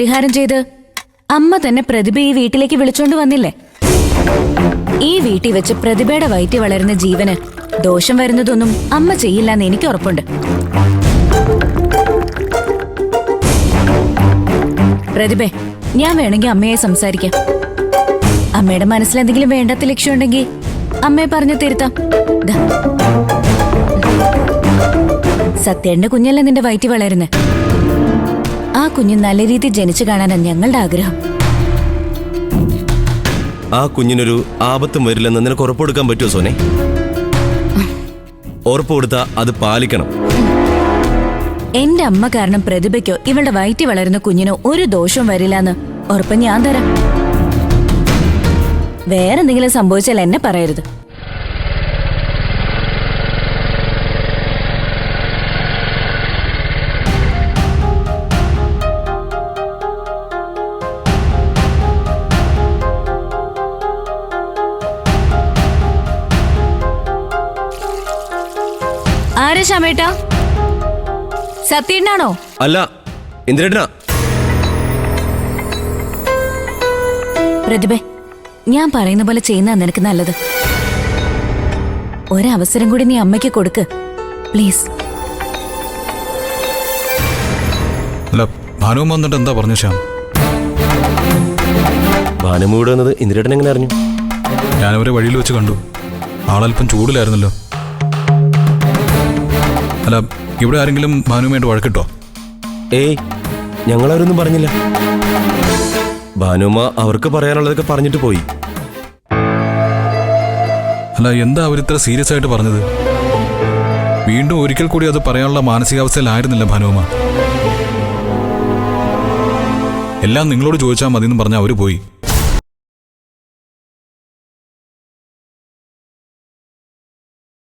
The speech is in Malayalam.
പരിഹാരം ചെയ്ത് അമ്മ തന്നെ പ്രതിഭ ഈ വീട്ടിലേക്ക് വിളിച്ചോണ്ട് വന്നില്ലേ? ഈ വീട്ടിൽ വെച്ച് പ്രതിഭയുടെ വയറ്റി വളരുന്ന ജീവന് ദോഷം വരുന്നതൊന്നും അമ്മ ചെയ്യില്ലെന്ന് എനിക്ക് ഉറപ്പുണ്ട്. പ്രതിഭ, ഞാൻ വേണമെങ്കിൽ അമ്മയെ സംസാരിക്കാം. അമ്മയുടെ മനസ്സിലെന്തെങ്കിലും വേണ്ടാത്ത ലക്ഷ്യം ഉണ്ടെങ്കിൽ അമ്മയെ പറഞ്ഞു തിരുത്താം. സത്യേന്റെ കുഞ്ഞല്ലേ നിന്റെ വയറ്റി വളരുന്നേ. ആ കുഞ്ഞ് നല്ല രീതിയിൽ ജനിച്ചു കാണാനാണ് ഞങ്ങളുടെ ആഗ്രഹം. ആ കുഞ്ഞിനൊരു ആപത്തും വരില്ലെന്ന് നിനക്ക് ഉറപ്പ് കൊടുക്കാൻ പറ്റുമോ സോനെ? ഉറപ്പ് കൊടുത്താ അത് പാലിക്കണം. എന്റെ അമ്മ കാരണം പ്രതിഭയ്ക്കോ ഇവളുടെ വയറ്റി വളരുന്ന കുഞ്ഞിനോ ഒരു ദോഷവും വരില്ലെന്ന് ഉറപ്പ് ഞാൻ തരാം. വേറെന്തെങ്കിലും സംഭവിച്ചാൽ എന്നെ പറയരുത്. ആരാ ശ്യാമേട്ടാ? സത്യേട്ടനാണോ? അല്ല, ഇന്ദിരേട്ടനാ. പ്രതിഭ, ഞാൻ പറയുന്ന പോലെ ചെയ്യുന്ന നിനക്ക് നല്ലത്. ഒരവസരം കൂടി നീ അമ്മയ്ക്ക് കൊടുക്ക് പ്ലീസ്. അല്ല, ഭാനുവും വന്നിട്ട് എന്താ പറഞ്ഞു ശ്യാം? ഭാനുമ ഇവിടെ വന്നത് ഇന്ദിരേട്ടൻ എങ്ങനെ അറിഞ്ഞു? ഞാനവരെ വഴിയിൽ വെച്ച് കണ്ടു. ആളല്പം ചൂടിലായിരുന്നല്ലോ. അല്ല, ഇവിടെ ആരെങ്കിലും ഭാനുവുമായിട്ട് വഴക്കിട്ടോ? ഏയ്, ഞങ്ങളവരൊന്നും പറഞ്ഞില്ല. ഭാനുമ്മ അവർക്ക് പറയാനുള്ളതൊക്കെ പറഞ്ഞിട്ട് പോയി. അല്ല, എന്താ അവരിത്ര സീരിയസ് ആയിട്ട് പറഞ്ഞത്? വീണ്ടും ഒരിക്കൽ കൂടി അത് പറയാനുള്ള മാനസികാവസ്ഥയിലായിരുന്നില്ല ഭാനുമ്മ. എല്ലാം നിങ്ങളോട് ചോദിച്ചാൽ മതി എന്ന് പറഞ്ഞാൽ അവർ പോയി.